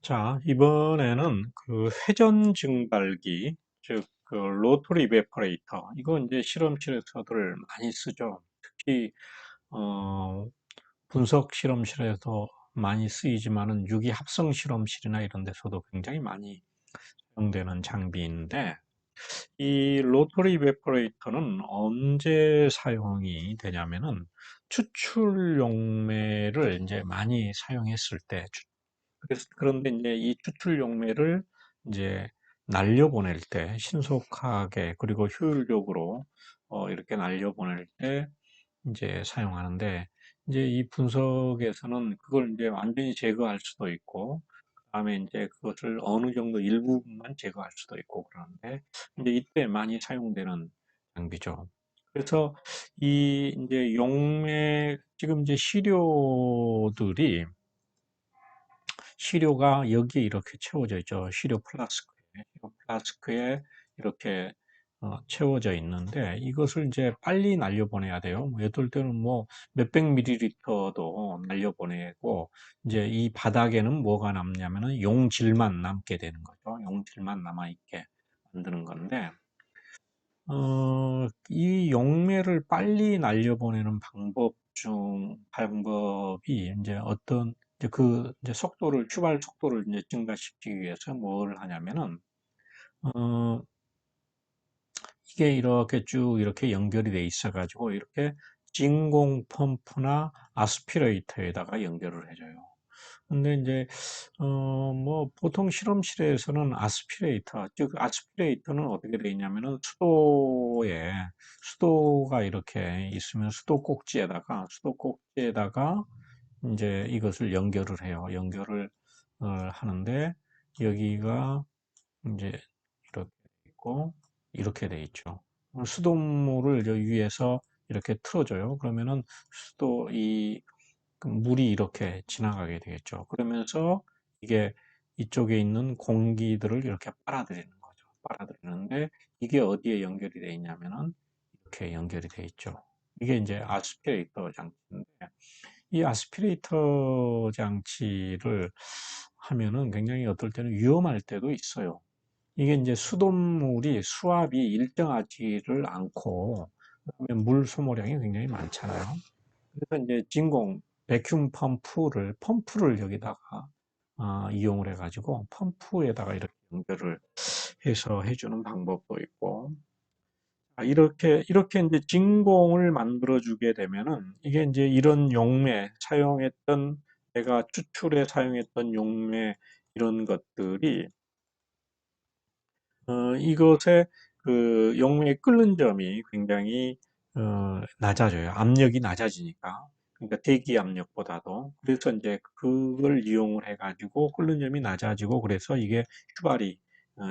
자, 이번에는 그 회전 증발기, 즉, 그 로터리 이베퍼레이터. 이거 이제 실험실에서들 많이 쓰죠. 특히, 어, 분석 실험실에서 많이 쓰이지만은 유기 합성 실험실이나 이런 데서도 굉장히 많이 사용되는 장비인데, 이 로터리 이베퍼레이터는 언제 사용이 되냐면은 추출 용매를 이제 많이 사용했을 때, 그런데 이제 이 추출 용매를 이제 날려보낼 때 신속하게 그리고 효율적으로 이렇게 날려보낼 때 이제 사용하는데, 이제 이 분석에서는 그걸 이제 완전히 제거할 수도 있고, 그다음에 이제 그것을 어느 정도 일부분만 제거할 수도 있고 그러는데, 이제 이때 많이 사용되는 장비죠. 그래서 이 이제 용매, 지금 이제 시료가 여기에 이렇게 채워져 있죠. 시료 플라스크에 이렇게 채워져 있는데, 이것을 이제 빨리 날려보내야 돼요. 뭐 어떨 때는 뭐 몇백 밀리리터도 날려보내고, 이제 이 바닥에는 뭐가 남냐면은 용질만 남게 되는 거죠. 용질만 남아있게 만드는 건데, 이 용매를 빨리 날려보내는 방법이 이제 어떤, 이제 이제 휘발 속도를 이제 증가시키기 위해서 뭘 하냐면은, 어, 이게 이렇게 쭉 이렇게 연결이 돼 있어가지고, 이렇게 진공 펌프나 아스피레이터에다가 연결을 해줘요. 근데 이제 뭐 보통 실험실에서는 즉 아스피레이터는 어떻게 돼 있냐면은 수도가 이렇게 있으면 수도 꼭지에다가 이제 이것을 연결을 해요. 연결을 하는데, 여기가 이제 이렇게 있고 이렇게 돼 있죠. 수돗물을 저 위에서 이렇게 틀어줘요. 그러면은 수도 이 물이 이렇게 지나가게 되겠죠. 그러면서 이게 이쪽에 있는 공기들을 이렇게 빨아들이는 거죠. 빨아들이는데, 이게 어디에 연결이 되어 있냐면은 이렇게 연결이 되어 있죠. 이게 이제 아스피레이터 장치인데, 이 아스피레이터 장치를 하면은 굉장히 어떨 때는 위험할 때도 있어요. 이게 이제 수돗물이 수압이 일정하지를 않고, 그다음에 물 소모량이 굉장히 많잖아요. 그래서 이제 베큐um 펌프를 여기다가 이용을 해가지고 펌프에다가 이렇게 연결을 해서 해주는 방법도 있고, 이렇게 이제 진공을 만들어주게 되면은, 이게 이제 이런 내가 추출에 사용했던 용매, 이런 것들이, 이것의 그 용매에 끓는 점이 굉장히 낮아져요. 압력이 낮아지니까. 그러니까 대기 압력보다도. 그래서 이제 그걸 이용을 해가지고 끓는 점이 낮아지고, 그래서 이게 휴발이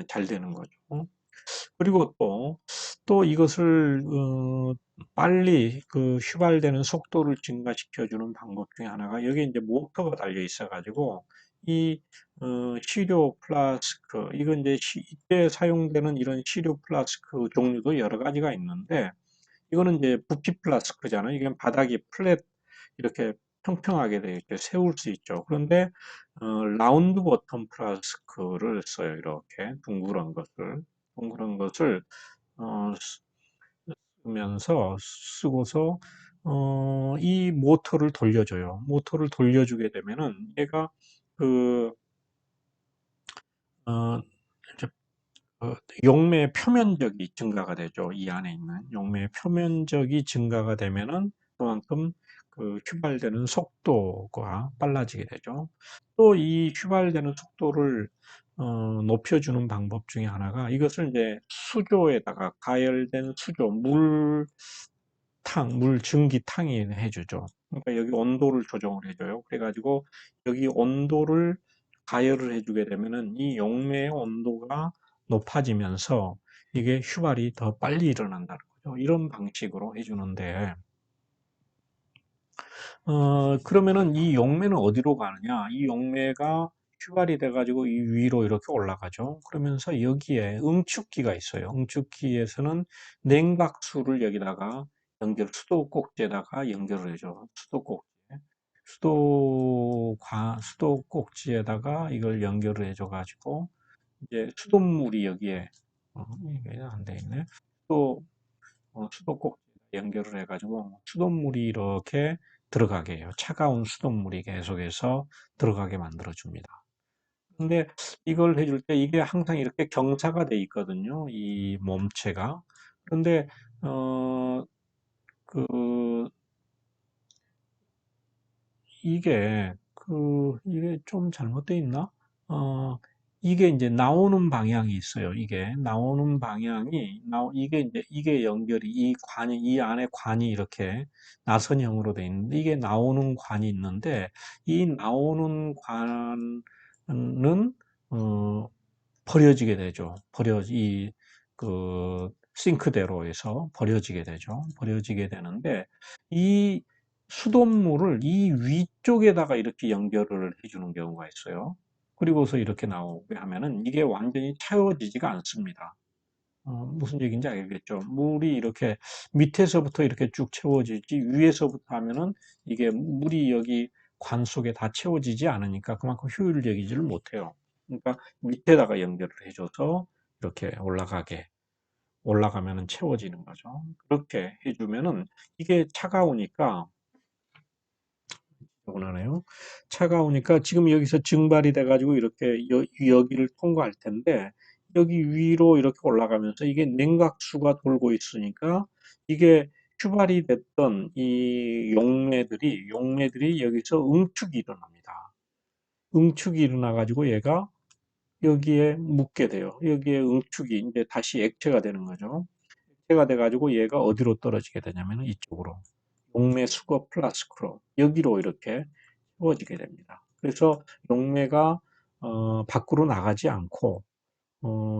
잘 되는 거죠. 그리고 또 이것을 빨리 그 휘발되는 속도를 증가시켜주는 방법 중에 하나가, 여기 이제 모터가 달려 있어가지고 이 시료 플라스크, 이건 이제 이때 사용되는 이런 시료 플라스크 종류도 여러 가지가 있는데, 이거는 이제 부피 플라스크잖아요. 이게 바닥이 이렇게 평평하게 되어 있게 세울 수 있죠. 그런데 라운드 버튼 플라스크를 써요. 이렇게 둥그런 것을 어, 쓰고서 이 모터를 돌려줘요. 모터를 돌려주게 되면은 얘가 그 어, 이제 용매의 표면적이 증가가 되죠. 이 안에 있는 용매의 표면적이 증가가 되면은 그만큼 그 휘발되는 속도가 빨라지게 되죠. 또 이 휘발되는 속도를 높여주는 방법 중에 하나가, 이것을 이제 수조에다가 가열된 물 증기탕이 해주죠. 그러니까 여기 온도를 조정을 해줘요. 그래가지고 여기 온도를 가열을 해주게 되면은 이 용매의 온도가 높아지면서 이게 휴발이 더 빨리 일어난다는 거죠. 이런 방식으로 해주는데, 그러면은 이 용매는 어디로 가느냐? 이 용매가 휴발이 돼가지고 이 위로 이렇게 올라가죠. 그러면서 여기에 응축기가 있어요. 응축기에서는 냉각수를 여기다가 수도 꼭지에다가 연결을 해줘. 수도 꼭지. 수도 꼭지에다가 이걸 연결을 해줘가지고 이제 수돗물이 여기에 이게 안 돼 있네. 또 수도꼭지 연결을 해가지고 수돗물이 이렇게 들어가게 해요. 차가운 수돗물이 계속해서 들어가게 만들어 줍니다. 근데 이걸 해줄 때 이게 항상 이렇게 경사가 돼 있거든요. 이 몸체가. 그런데 어, 그 이게 좀 잘못되어 있나? 어, 이게 이제 나오는 방향이 있어요. 이게 나오는 방향이, 이게 연결이, 이 안에 관이 이렇게 나선형으로 돼 있는데, 이게 나오는 관이 있는데, 이 나오는 관은, 어, 버려지게 되죠. 싱크대로에서 버려지게 되죠. 버려지게 되는데, 이 수돗물을 이 위쪽에다가 이렇게 연결을 해주는 경우가 있어요. 그리고서 이렇게 나오게 하면은 이게 완전히 채워지지가 않습니다. 무슨 얘기인지 알겠죠? 물이 이렇게 밑에서부터 이렇게 쭉 채워지지 위에서부터 하면은 이게 물이 여기 관 속에 다 채워지지 않으니까 그만큼 효율적이지를 못해요. 그러니까 밑에다가 연결을 해줘서 이렇게 올라가면은 채워지는 거죠. 그렇게 해주면은 이게 차가우니까 원하네요. 차가우니까 지금 여기서 증발이 돼가지고 이렇게 여기를 통과할 텐데 여기 위로 이렇게 올라가면서 이게 냉각수가 돌고 있으니까 이게 휴발이 됐던 이 용매들이 여기서 응축이 일어납니다. 응축이 일어나가지고 얘가 여기에 묻게 돼요. 여기에 응축이 이제 다시 액체가 되는 거죠. 액체가 돼가지고 얘가 어디로 떨어지게 되냐면 이쪽으로 용매 수거 플라스크로 여기로 이렇게 채워지게 됩니다. 그래서 용매가 밖으로 나가지 않고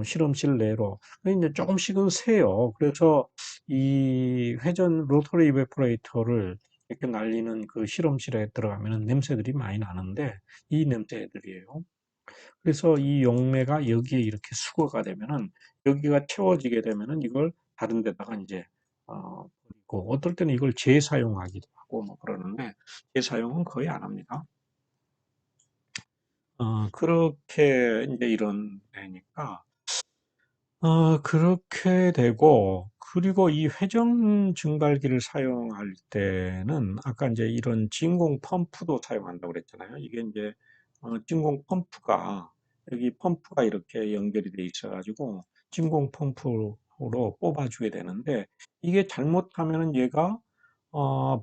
실험실 내로 이제 조금씩은 새요. 그래서 이 회전 로터리 이베포레이터를 이렇게 날리는 그 실험실에 들어가면 냄새들이 많이 나는데 이 냄새들이에요. 그래서 이 용매가 여기에 이렇게 수거가 되면은 여기가 채워지게 되면은 이걸 다른 데다가 이제 버리고 어떨 때는 이걸 재사용하기도 하고 뭐 그러는데 재사용은 거의 안 합니다. 그렇게 이제 이런 애니까 그렇게 되고 그리고 이 회전 증발기를 사용할 때는 아까 이제 이런 진공 펌프도 사용한다고 그랬잖아요. 이게 이제 진공 펌프가 여기 펌프가 이렇게 연결이 돼 있어가지고 진공 펌프로 뽑아주게 되는데 이게 잘못하면은 얘가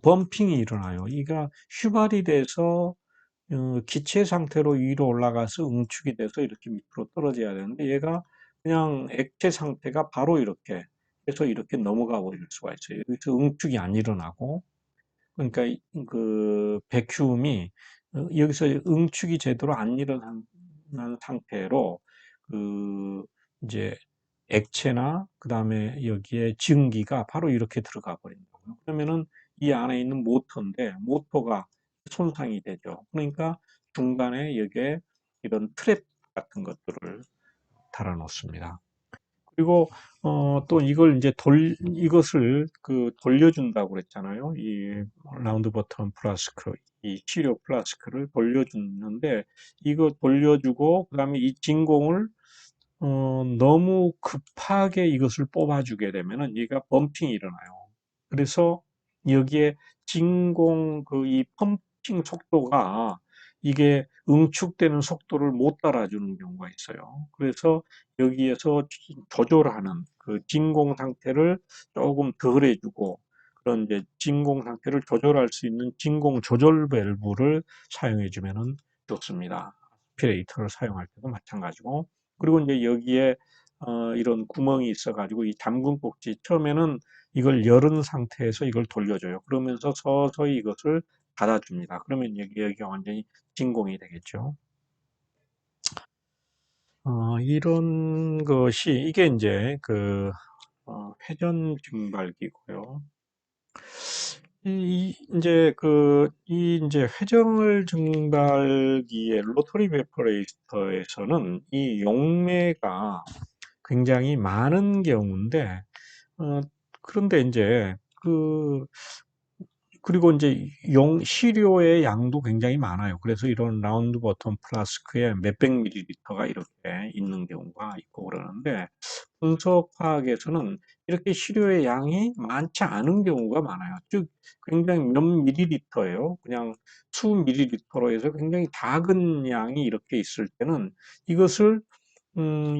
범핑이 일어나요. 이가 휴발이 돼서 기체 상태로 위로 올라가서 응축이 돼서 이렇게 밑으로 떨어져야 되는데 얘가 그냥 액체 상태가 바로 이렇게 해서 이렇게 넘어가 버릴 수가 있어요. 여기서 응축이 안 일어나고 그러니까 그 백큐움이 여기서 응축이 제대로 안 일어난 상태로 그 이제 액체나 그다음에 여기에 증기가 바로 이렇게 들어가 버린다고요. 그러면은 이 안에 있는 모터인데 모터가 손상이 되죠. 그러니까 중간에 여기에 이런 트랩 같은 것들을 달아 놓습니다. 그리고 또 이걸 이제 이것을 돌려준다고 그랬잖아요. 이 라운드 버튼 플라스크, 이 치료 플라스크를 돌려주는데 이거 돌려주고 그다음에 이 진공을 너무 급하게 이것을 뽑아주게 되면은 얘가 범핑이 일어나요. 그래서 여기에 진공 이 펌핑 속도가 이게 응축되는 속도를 못 따라주는 경우가 있어요. 그래서 여기에서 조절하는 그 진공 상태를 조금 덜 해주고 그런 이제 진공 상태를 조절할 수 있는 진공 조절 밸브를 사용해 주면은 좋습니다. 아스피레이터를 사용할 때도 마찬가지고 그리고 이제 여기에 이런 구멍이 있어가지고 이 잠금 꼭지 처음에는 이걸 열은 상태에서 이걸 돌려줘요. 그러면서 서서히 이것을 닫아줍니다. 그러면 여기가 완전히 진공이 되겠죠. 이런 것이 이게 이제 회전 증발기고요. 이 이제 회전 증발기의 로터리 베퍼레이터에서는 이 용매가 굉장히 많은 경우인데, 어, 그런데 이제 그리고 이제 시료의 양도 굉장히 많아요. 그래서 이런 라운드 버튼 플라스크에 몇백 밀리리터가 이렇게 있는 경우가 있고 그러는데, 분석화학에서는 이렇게 시료의 양이 많지 않은 경우가 많아요. 즉, 굉장히 몇 밀리리터예요. 그냥 수 밀리리터로 해서 굉장히 작은 양이 이렇게 있을 때는 이것을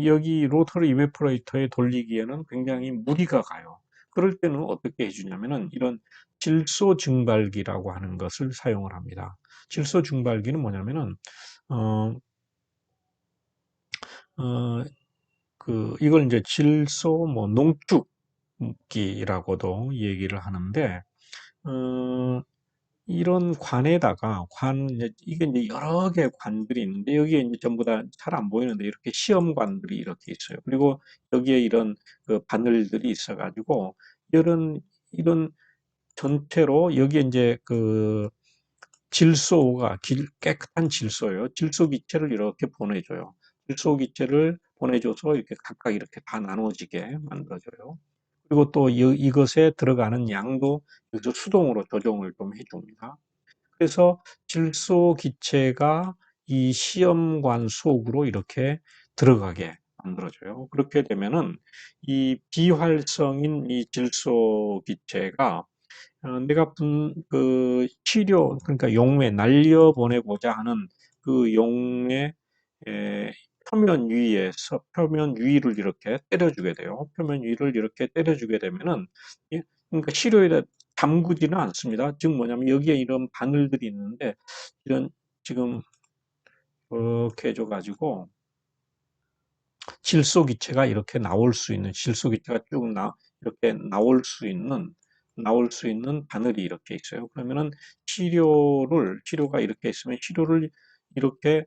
여기 로터리 이베포레이터에 돌리기에는 굉장히 무리가 가요. 그럴 때는 어떻게 해주냐면은 이런 질소 증발기라고 하는 것을 사용을 합니다. 질소 증발기는 뭐냐면은 어, 어, 이걸 이제 질소 뭐 농축기라고도 얘기를 하는데, 어, 이런 관에다가 이게 이제 여러 개의 관들이 있는데, 여기에 이제 전부 다 잘 안 보이는데 이렇게 시험관들이 이렇게 있어요. 그리고 여기에 이런 그 바늘들이 있어가지고 이런 전체로 여기에 이제 그 질소가 깨끗한 질소예요. 질소 기체를 이렇게 보내줘요. 질소 기체를 보내줘서 이렇게 각각 이렇게 다 나눠지게 만들어줘요. 그리고 또 이것에 들어가는 양도 여기서 수동으로 조정을 좀 해줍니다. 그래서 질소 기체가 이 시험관 속으로 이렇게 들어가게 만들어줘요. 그렇게 되면은 이 비활성인 이 질소 기체가 내가 치료, 그러니까 용매, 날려보내고자 하는 그 용매 표면 위를 이렇게 때려주게 돼요. 표면 위를 이렇게 때려주게 되면은, 그러니까 치료에다 담그지는 않습니다. 즉 뭐냐면 여기에 이런 바늘들이 있는데, 이런 지금 이렇게 해줘가지고 질소기체가 이렇게 나올 수 있는, 질소기체가 이렇게 나올 수 있는 바늘이 이렇게 있어요. 그러면은 치료가 이렇게 있으면 치료를 이렇게,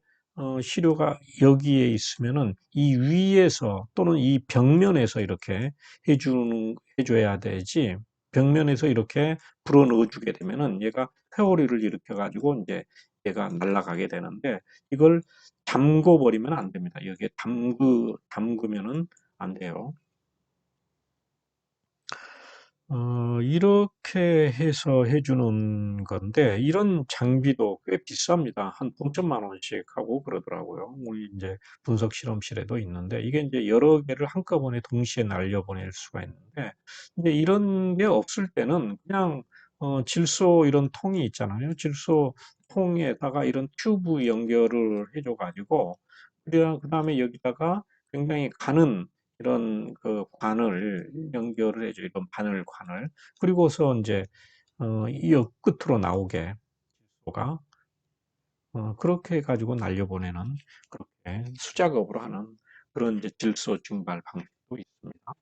치료가 여기에 있으면은 이 위에서 또는 이 벽면에서 이렇게 해줘야 되지, 벽면에서 이렇게 불어 넣어주게 되면은 얘가 회오리를 일으켜가지고 이제 얘가 날아가게 되는데, 이걸 담궈 버리면 안 됩니다. 여기에 담그면은 안 돼요. 이렇게 해서 해주는 건데, 이런 장비도 꽤 비쌉니다. 한 3천만 원씩 하고 그러더라고요. 우리 이제 분석 실험실에도 있는데, 이게 이제 여러 개를 한꺼번에 동시에 날려보낼 수가 있는데, 이제 이런 게 없을 때는 그냥, 질소 이런 통이 있잖아요. 질소 통에다가 이런 튜브 연결을 해줘가지고, 그 다음에 여기다가 굉장히 가는 이런 그 관을 연결을 해줘. 이런 바늘관을. 그리고서 이제 이 끝으로 나오게 가 그렇게 해가지고 날려보내는, 그렇게 수작업으로 하는 그런 이제 질소 증발 방식도 있습니다.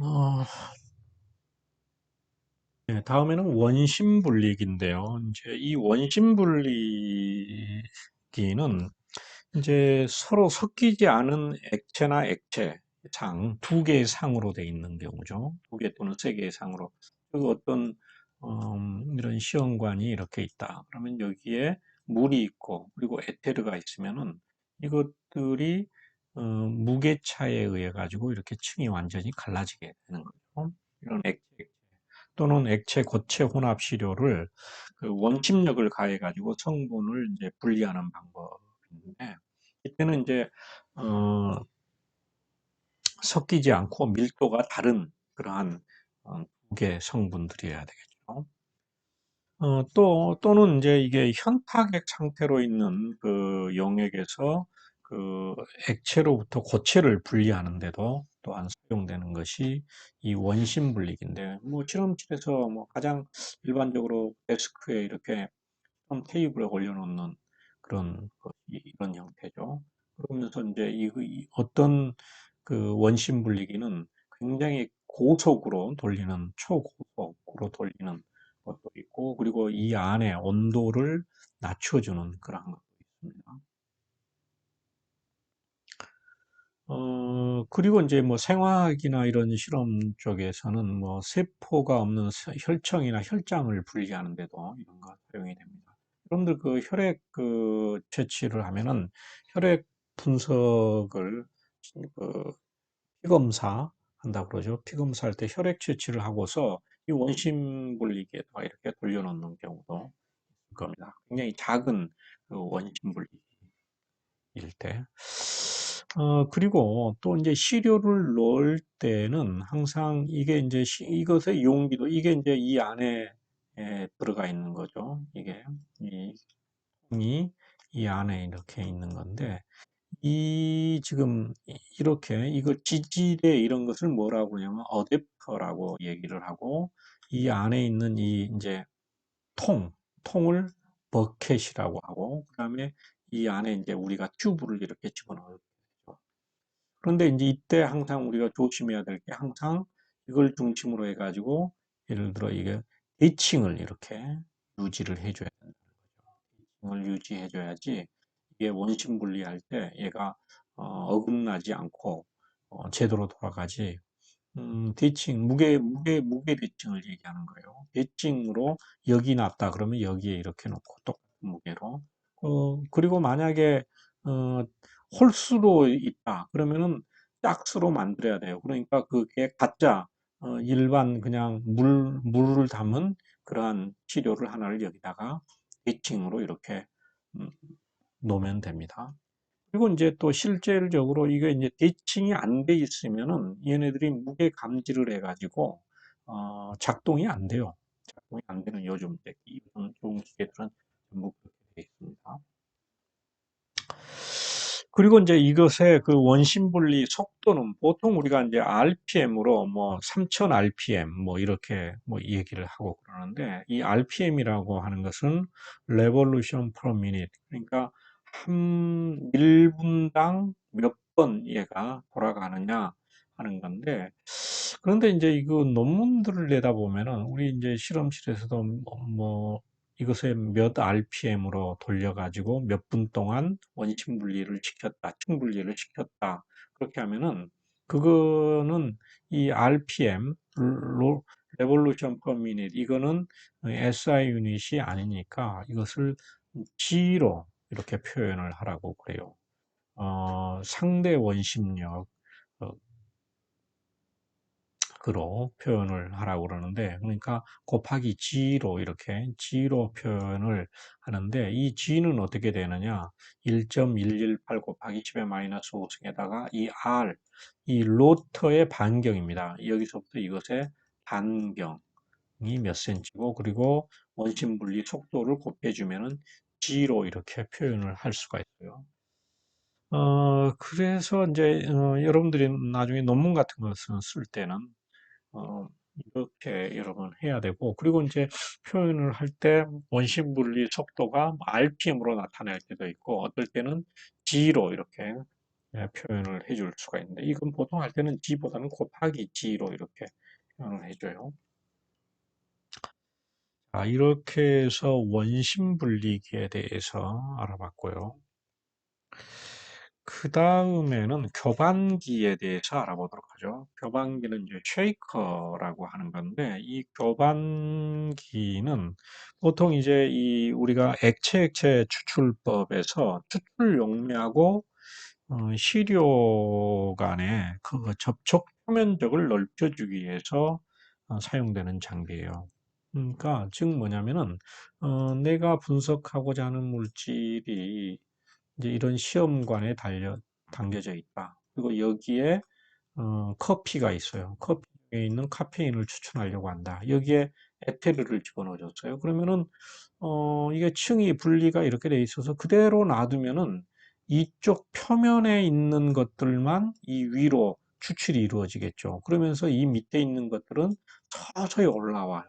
어, 네, 다음에는 원심 분리기인데요. 이제 이 원심 분리기는 이제 서로 섞이지 않은 액체나 액체 두 개의 상으로 되어 있는 경우죠. 두 개 또는 세 개의 상으로. 그리고 어떤 이런 시험관이 이렇게 있다. 그러면 여기에 물이 있고 그리고 에테르가 있으면은 이것들이 무게차에 의해 가지고 이렇게 층이 완전히 갈라지게 되는 거죠. 이런 액체 또는 액체 고체 혼합 시료를 그 원심력을 가해 가지고 성분을 이제 분리하는 방법인데, 이때는 이제 어, 섞이지 않고 밀도가 다른 그러한 두개 성분들이어야 되겠죠. 또는 이제 이게 현타액 상태로 있는 그 용액에서 그 액체로부터 고체를 분리하는데도 또한 사용되는 것이 이 원심 분리기인데, 뭐 실험실에서 뭐 가장 일반적으로 데스크에 이렇게 테이블에 올려놓는 그런 이런 형태죠. 그러면서 이제 어떤 그 원심 분리기는 굉장히 고속으로 돌리는 초고속으로 돌리는 것도 있고, 그리고 이 안에 온도를 낮춰주는 그런 것도 있습니다. 그리고 이제 뭐 생화학이나 이런 실험 쪽에서는 뭐 세포가 없는 혈청이나 혈장을 분리하는 데도 이런 거 사용이 됩니다. 여러분들 그 혈액 채취를 하면은 혈액 분석을 그 피검사 한다고 그러죠. 피 검사할 때 혈액 채취를 하고서 이 원심 분리기에다가 이렇게 돌려놓는 경우도 있을 겁니다. 굉장히 작은 그 원심 분리기일 때. 그리고 또 이제 시료를 넣을 때는 항상 이게 이제 이것의 용기도 이게 이제 이 안에 들어가 있는 거죠. 이게 이 통이 이 안에 이렇게 있는 건데 이 지금 이렇게 이거 지지대 이런 것을 뭐라고 하냐면 어댑터라고 얘기를 하고 이 안에 있는 이 이제 통을 버켓이라고 하고 그다음에 이 안에 이제 우리가 튜브를 이렇게 집어넣어요. 그런데 이제 이때 항상 우리가 조심해야 될 게 항상 이걸 중심으로 해가지고 예를 들어 이게 대칭을 이렇게 유지를 해줘야 된다. 대칭을 유지해줘야지 이게 원심 분리할 때 얘가 어긋나지 않고 제대로 돌아가지. 대칭, 무게 대칭을 얘기하는 거예요. 대칭으로 여기 놨다 그러면 여기에 이렇게 놓고 똑같은 무게로. 그리고 만약에, 어, 홀수로 있다 그러면은 짝수로 만들어야 돼요. 그러니까 그게 가짜, 일반 그냥 물을 담은 그러한 시료를 하나를 여기다가 대칭으로 이렇게, 음, 놓으면 됩니다. 그리고 이제 또 실질적으로 이게 이제 대칭이 안 돼 있으면은 얘네들이 무게 감지를 해가지고 작동이 안 돼요. 작동이 안 되는 요즘 이런 좋은 기계들은 전부 그렇게 되어 있습니다. 그리고 이제 이것의 그 원심 분리 속도는 보통 우리가 이제 RPM으로 뭐 3000 RPM 뭐 이렇게 뭐 얘기를 하고 그러는데 이 RPM이라고 하는 것은 Revolution per minute 그러니까 한 1분당 몇 번 얘가 돌아가느냐 하는 건데 그런데 이제 이거 논문들을 내다보면은 우리 이제 실험실에서도 뭐 이것을 몇 RPM으로 돌려가지고 몇 분 동안 원심 분리를 시켰다, 층 분리를 시켰다. 그렇게 하면은 그거는 이 RPM, Revolution per minute, 이거는 SI 유닛이 아니니까 이것을 G로 이렇게 표현을 하라고 그래요. 상대 원심력, 으로 표현을 하라고 그러는데 그러니까 곱하기 G로 이렇게 G로 표현을 하는데 이 G는 어떻게 되느냐 1.118 곱하기 10의 마이너스 5승에다가 이 R 이 로터의 반경입니다. 여기서부터 이것의 반경이 몇 센치고 그리고 원심 분리 속도를 곱해주면은 G로 이렇게 표현을 할 수가 있어요. 그래서 이제 여러분들이 나중에 논문 같은 것을 쓸 때는 어, 이렇게 여러분 해야 되고, 그리고 이제 표현을 할 때 원심 분리 속도가 RPM으로 나타낼 때도 있고, 어떨 때는 G로 이렇게 표현을 해줄 수가 있는데, 이건 보통 할 때는 G보다는 곱하기 G로 이렇게 표현을 해줘요. 자, 이렇게 해서 원심 분리기에 대해서 알아봤고요. 그 다음에는 교반기에 대해서 알아보도록 하죠. 교반기는 이제 쉐이커라고 하는 건데, 이 교반기는 보통 이제 이 우리가 액체 추출법에서 추출 용매하고 시료 간의 그 접촉 표면적을 넓혀주기 위해서 사용되는 장비예요. 그러니까 즉 뭐냐면은 내가 분석하고자 하는 물질이 이제 이런 시험관에 담겨져 있다. 그리고 여기에 커피가 있어요. 커피에 있는 카페인을 추출하려고 한다. 여기에 에테르를 집어넣어줬어요. 그러면은 이게 층이 분리가 이렇게 돼 있어서 그대로 놔두면은 이쪽 표면에 있는 것들만 이 위로 추출이 이루어지겠죠. 그러면서 이 밑에 있는 것들은 서서히 올라와요.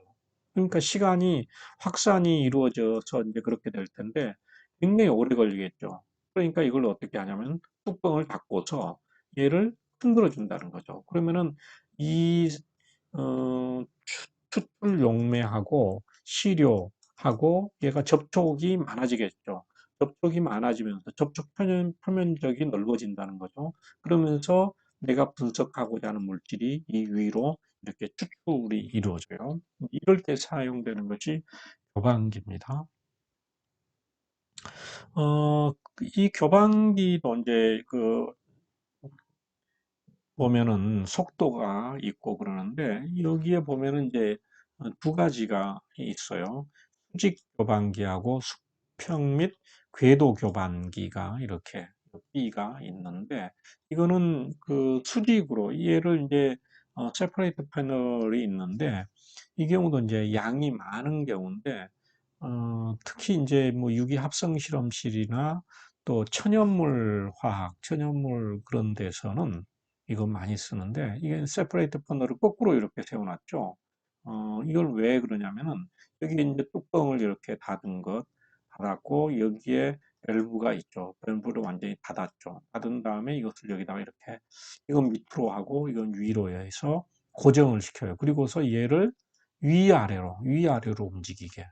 그러니까 시간이 확산이 이루어져서 이제 그렇게 될 텐데 굉장히 오래 걸리겠죠. 그러니까 이걸 어떻게 하냐면 뚜껑을 닫고서 얘를 흔들어 준다는 거죠. 그러면은 이 추출 용매하고 시료하고 얘가 접촉이 많아지겠죠. 접촉이 많아지면서 접촉 표면적이 넓어진다는 거죠. 그러면서 내가 분석하고자 하는 물질이 이 위로 이렇게 추출이 이루어져요. 이럴 때 사용되는 것이 교반기입니다. 이 교반기도 이제 보면은 속도가 있고 그러는데 여기에 보면은 이제 두 가지가 있어요. 수직 교반기하고 수평 및 궤도 교반기가 이렇게 B가 있는데 이거는 그 수직으로 얘를 이제 세퍼레이트 패널이 있는데 이 경우도 이제 양이 많은 경우인데 특히 이제 뭐 유기 합성 실험실이나 또 천연물 화학, 천연물 그런 데서는 이거 많이 쓰는데 이게 세퍼레이트 퍼널을 거꾸로 이렇게 세워놨죠. 이걸 왜 그러냐면은 여기 이제 뚜껑을 이렇게 닫은 것 닫았고 여기에 밸브가 있죠. 밸브를 완전히 닫았죠. 닫은 다음에 이것을 여기다가 이렇게 이건 밑으로 하고 이건 위로 해서 고정을 시켜요. 그리고서 얘를 위아래로 움직이게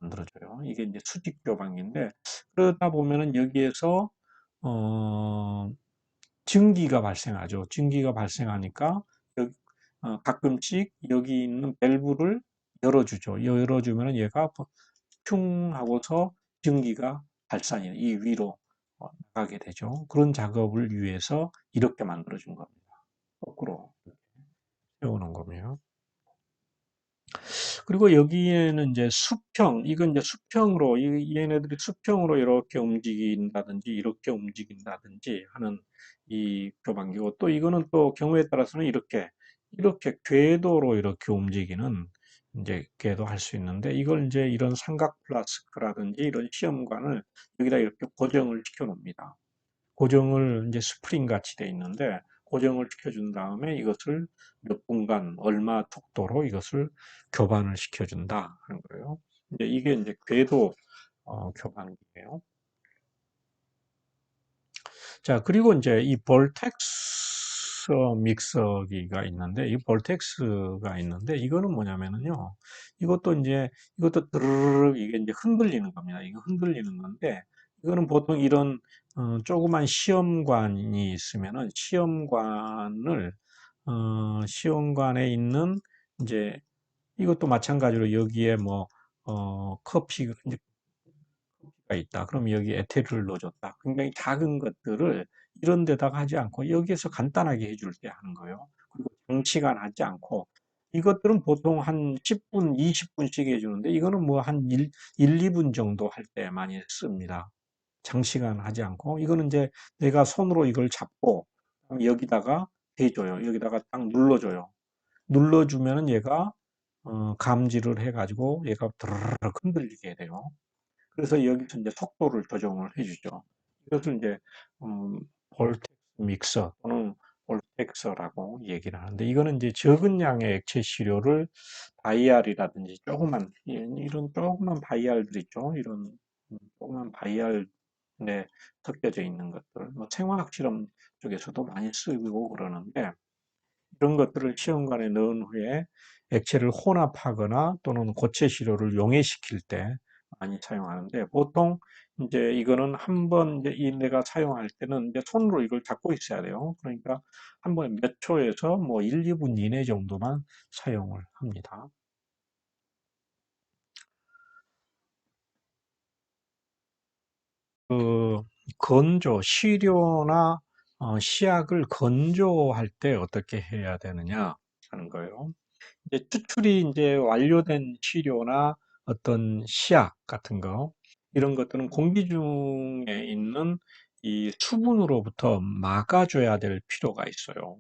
만들어줘요. 이게 이제 수직 교방인데 그러다 보면은 여기에서 어, 증기가 발생하죠. 증기가 발생하니까 가끔씩 여기 있는 밸브를 열어주죠. 열어주면은 얘가 퉁 하고서 증기가 발산이 이 위로 나가게 되죠. 그런 작업을 위해서 이렇게 만들어준 겁니다. 거꾸로 세우는 거며. 그리고 여기에는 이제 이건 이제 수평으로, 얘네들이 수평으로 이렇게 움직인다든지, 이렇게 움직인다든지 하는 이 교반기고, 또 이거는 또 경우에 따라서는 이렇게 궤도로 이렇게 움직이는 이제 궤도 할 수 있는데, 이걸 이제 이런 삼각 플라스크라든지 이런 시험관을 여기다 이렇게 고정을 시켜 놓습니다. 고정을 이제 스프링 같이 돼 있는데 고정을 시켜준 다음에 이것을 몇 분간 얼마 톡도로 이것을 교반을 시켜준다 하는 거예요. 이제 이게 이제 궤도 교반이에요. 자, 그리고 이제 이 볼텍스 믹서기가 있는데, 이 볼텍스가 있는데, 이거는 뭐냐면은요, 이것도 드르륵 이게 이제 흔들리는 겁니다. 이거 흔들리는 건데, 이거는 보통 이런, 조그만 시험관이 있으면은, 시험관에 있는, 이제, 이것도 마찬가지로 여기에 뭐, 커피, 이제 가 있다. 그럼 여기 에테르를 넣어줬다. 굉장히 작은 것들을 이런 데다가 하지 않고 여기에서 간단하게 해줄 때 하는 거예요. 그리고 장시간 하지 않고 이것들은 보통 한 10분, 20분씩 해주는데 이거는 뭐 한 2분 정도 할 때 많이 씁니다. 장시간 하지 않고 이거는 이제 내가 손으로 이걸 잡고 여기다가 대줘요. 여기다가 딱 눌러줘요. 눌러주면은 얘가 감지를 해가지고 얘가 드르륵 흔들리게 돼요. 그래서 여기서 이제 속도를 조정을 해주죠. 이것을 이제 볼텍스 믹서 또는 볼텍서라고 얘기를 하는데 이거는 이제 적은 양의 액체 시료를 바이알이라든지 이런 조그만 바이알들 있죠. 이런 조그만 바이알에 섞여져 있는 것들, 뭐 생화학 실험 쪽에서도 많이 쓰이고 그러는데 이런 것들을 시험관에 넣은 후에 액체를 혼합하거나 또는 고체 시료를 용해시킬 때 많이 사용하는데 보통 이제 이거는 한 번 이제 이 내가 사용할 때는 이제 손으로 이걸 잡고 있어야 돼요. 그러니까 한 번에 몇 초에서 뭐 1, 2분 이내 정도만 사용을 합니다. 그 시료나 시약을 건조할 때 어떻게 해야 되느냐 하는 거예요. 이제 추출이 이제 완료된 시료나 어떤 시약 같은 거 이런 것들은 공기 중에 있는 이 수분으로부터 막아줘야 될 필요가 있어요.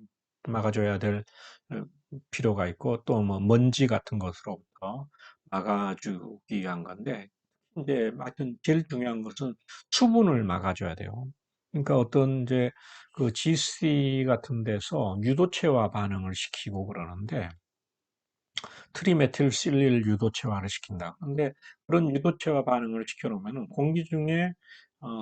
막아줘야 될 어, 필요가 있고 또 뭐 먼지 같은 것으로부터 막아주기 위한 건데 이제 하여튼 제일 중요한 것은 수분을 막아줘야 돼요. 그러니까 어떤 이제 그 GC 같은 데서 유도체와 반응을 시키고 그러는데 트리메틸실릴 유도체화를 시킨다. 근데 그런 유도체화 반응을 시켜놓으면 공기 중에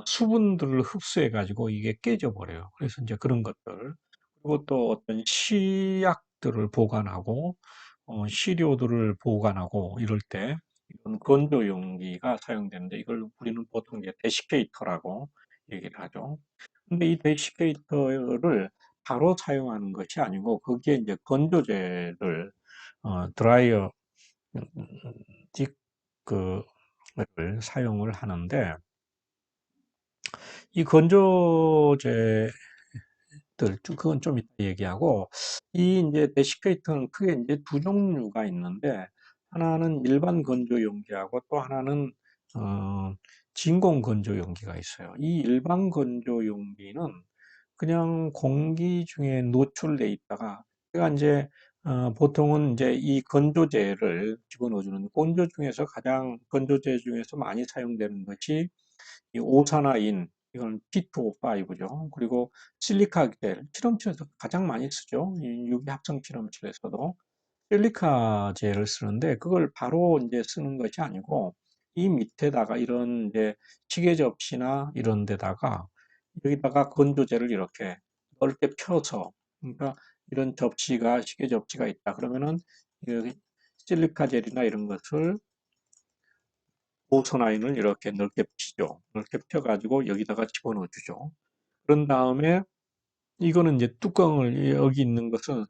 수분들을 흡수해가지고 이게 깨져버려요. 그래서 이제 그런 것들. 그리고 또 어떤 시약들을 보관하고, 시료들을 보관하고 이럴 때 이런 건조 용기가 사용되는데 이걸 우리는 보통 이제 데시케이터라고 얘기를 하죠. 근데 이 데시케이터를 바로 사용하는 것이 아니고 거기에 이제 건조제를 드라이어 딕을 사용을 하는데 이 건조제를 것들, 그건 좀 이따 얘기하고, 이 이제 데시케이터는 크게 이제 두 종류가 있는데, 하나는 일반 건조 용기하고 또 하나는, 어, 진공 건조 용기가 있어요. 이 일반 건조 용기는 그냥 공기 중에 노출돼 있다가, 제가 이제, 보통은 이제 이 건조제를 집어넣어주는, 건조제 중에서 많이 사용되는 것이 이 오산화인, 이건 P2O5죠. 그리고 실리카 겔, 실험실에서 가장 많이 쓰죠. 이 유기 합성 실험실에서도 실리카 젤을 쓰는데, 그걸 바로 이제 쓰는 것이 아니고 이 밑에다가 이런 이제 시계 접시나 이런 데다가 여기다가 건조제를 이렇게 넓게 펴서, 그러니까 이런 접시가, 시계 접시가 있다 그러면은 여기 실리카 젤이나 이런 것을, 오선아인을 이렇게 넓게 피죠. 넓게 펴가지고 여기다가 집어넣어 주죠. 그런 다음에 이거는 이제 뚜껑을, 여기 있는 것은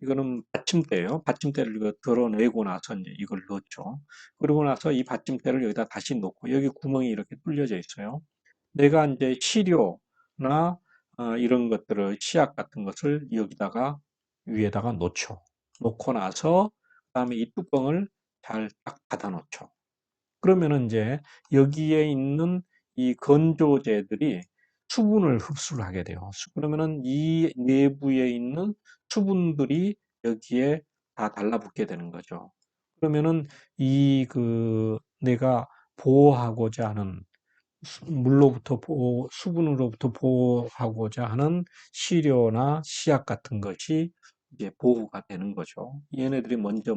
이거는 받침대예요. 받침대를 이거 덜어내고 나서 이제 이걸 넣죠. 그리고 나서 이 받침대를 여기다 다시 놓고, 여기 구멍이 이렇게 뚫려져 있어요. 내가 이제 시료나 이런 것들을, 치약 같은 것을 여기다가 위에다가 놓죠. 놓고 나서 그다음에 이 뚜껑을 잘 딱 닫아 놓죠. 그러면은 이제 여기에 있는 이 건조제들이 수분을 흡수를 하게 돼요. 그러면은 이 내부에 있는 수분들이 여기에 다 달라붙게 되는 거죠. 그러면은 이 내가 보호하고자 하는, 수분으로부터 보호하고자 하는 시료나 시약 같은 것이 이제 보호가 되는 거죠. 얘네들이 먼저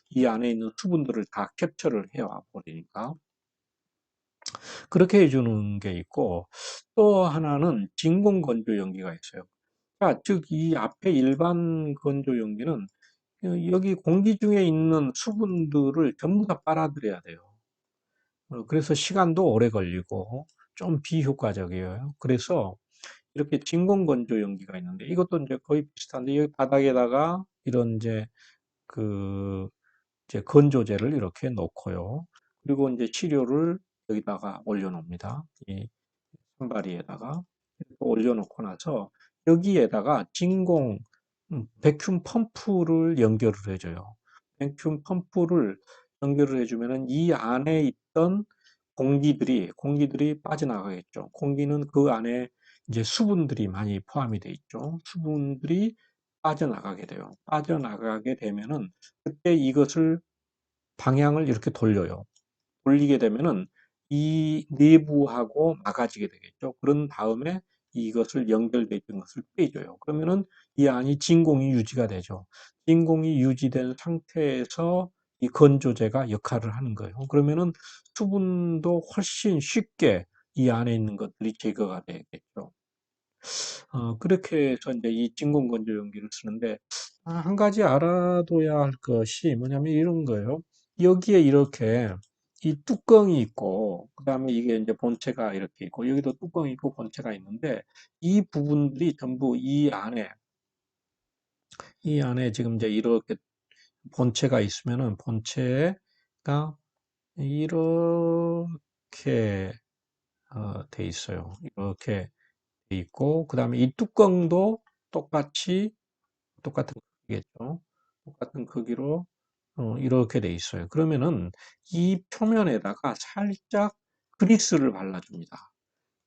이 안에 있는 수분들을 다 캡처를 해와 버리니까. 그렇게 해주는 게 있고, 또 하나는 진공 건조 용기가 있어요. 자, 즉, 이 앞에 일반 건조 용기는 여기 공기 중에 있는 수분들을 전부 다 빨아들여야 돼요. 그래서 시간도 오래 걸리고 좀 비효과적이에요. 그래서 이렇게 진공 건조 용기가 있는데, 이것도 이제 거의 비슷한데, 여기 바닥에다가 이런 그 이제 건조제를 이렇게 놓고요. 그리고 이제 치료를 여기다가 올려놓습니다. 이 손바리에다가 올려놓고 나서 여기에다가 백큐um 펌프를 연결을 해줘요. 백큐um 펌프를 연결을 해주면은 이 안에 있던 공기들이 빠져나가겠죠. 공기는 그 안에 이제 수분들이 많이 포함이 돼 있죠. 수분들이 빠져나가게 돼요. 빠져나가게 되면은 그때 이것을 방향을 이렇게 돌려요. 돌리게 되면은 이 내부하고 막아지게 되겠죠. 그런 다음에 이것을 연결되어 있던 것을 빼줘요. 그러면은 이 안이 진공이 유지가 되죠. 진공이 유지된 상태에서 이 건조제가 역할을 하는 거예요. 그러면은 수분도 훨씬 쉽게 이 안에 있는 것들이 제거가 되겠죠. 그렇게 해서 이제 이 진공 건조 용기를 쓰는데, 한 가지 알아둬야 할 것이 뭐냐면 이런 거예요. 여기에 이렇게 이 뚜껑이 있고, 그 다음에 이게 이제 본체가 이렇게 있고, 여기도 뚜껑이 있고 본체가 있는데, 이 부분들이 전부 이 안에 지금 이제 이렇게 본체가 있으면은 본체가 이렇게 돼 있어요. 이렇게 돼 있고, 그 다음에 이 뚜껑도 똑같은 크기겠죠. 똑같은 크기로 이렇게 돼 있어요. 그러면은 이 표면에다가 살짝 그리스를 발라줍니다.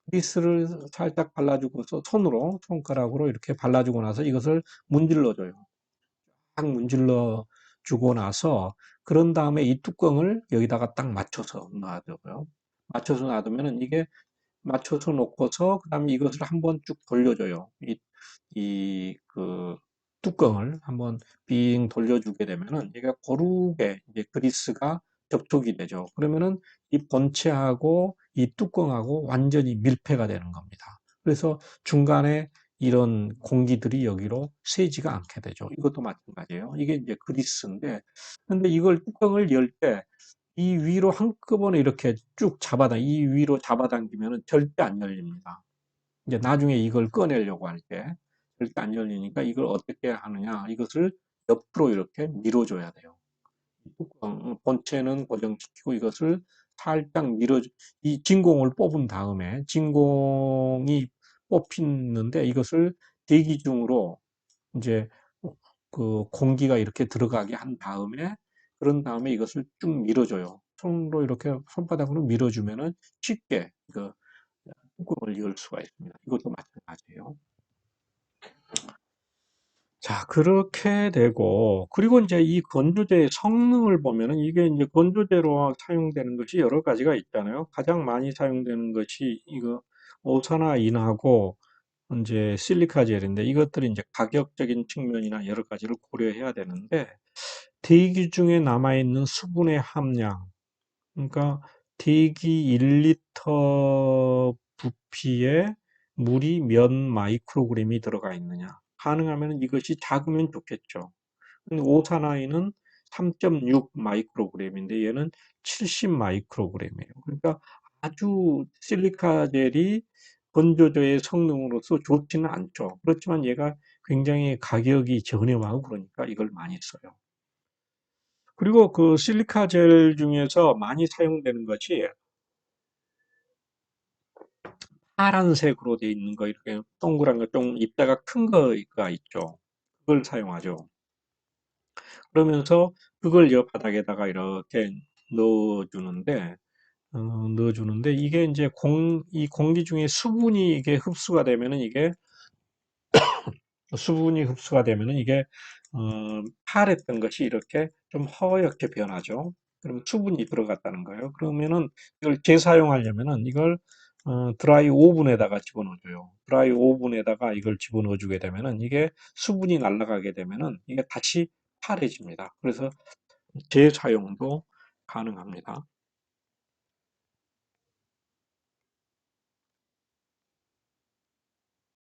그리스를 살짝 발라주고서 손가락으로 이렇게 발라주고 나서 이것을 문질러줘요. 딱 문질러 주고 나서, 그런 다음에 이 뚜껑을 여기다가 딱 맞춰서 놔둬요. 맞춰서 놔두면은 이게, 맞춰서 놓고서 그다음에 이것을 한번 쭉 돌려줘요. 이 뚜껑을 한번 빙 돌려주게 되면은 얘가 고르게 이제 그리스가 접촉이 되죠. 그러면은 이 본체하고 이 뚜껑하고 완전히 밀폐가 되는 겁니다. 그래서 중간에 이런 공기들이 여기로 새지가 않게 되죠. 이것도 마찬가지예요. 이게 이제 그리스인데, 근데 이걸 뚜껑을 열 때 이 위로 한꺼번에 이렇게 이 위로 잡아당기면은 절대 안 열립니다. 이제 나중에 이걸 꺼내려고 할 때 절대 안 열리니까 이걸 어떻게 하느냐, 이것을 옆으로 이렇게 밀어줘야 돼요. 본체는 고정시키고 이것을 살짝 이 진공을 뽑은 다음에, 진공이 뽑히는데 이것을 대기 중으로 이제 그 공기가 이렇게 들어가게 한 다음에, 그런 다음에 이것을 쭉 밀어줘요. 손으로 이렇게 손바닥으로 밀어주면은 쉽게 그 뚜껑을 열 수가 있습니다. 이것도 마찬가지예요. 자, 그렇게 되고, 그리고 이제 이 건조제의 성능을 보면은 이게 이제 건조제로 사용되는 것이 여러 가지가 있잖아요. 가장 많이 사용되는 것이 이거 오산화인하고 이제 실리카 젤인데, 이것들이 이제 가격적인 측면이나 여러 가지를 고려해야 되는데, 대기 중에 남아있는 수분의 함량, 그러니까 대기 1리터 부피에 물이 몇 마이크로그램이 들어가 있느냐. 가능하면 이것이 작으면 좋겠죠. 근데 오사나이는 3.6 마이크로그램인데 얘는 70 마이크로그램이에요. 그러니까 아주 실리카 젤이 건조제의 성능으로서 좋지는 않죠. 그렇지만 얘가 굉장히 가격이 저렴하고 그러니까 이걸 많이 써요. 그리고 그 실리카 젤 중에서 많이 사용되는 것이 파란색으로 되어 있는 거, 이렇게 동그란 거, 좀 입자가 큰 거가 있죠. 그걸 사용하죠. 그러면서 그걸 여 바닥에다가 이렇게 넣어주는데, 넣어주는데, 이게 이제 이 공기 중에 수분이 이게 흡수가 되면은 이게, 수분이 흡수가 되면은 이게, 파랬던 것이 이렇게 좀 허옇게 변하죠. 그럼 수분이 들어갔다는 거예요. 그러면은 이걸 재사용하려면은 이걸 드라이 오븐에다가 집어넣어줘요. 드라이 오븐에다가 이걸 집어넣어주게 되면은 이게 수분이 날아가게 되면은 이게 다시 파래집니다. 그래서 재사용도 가능합니다.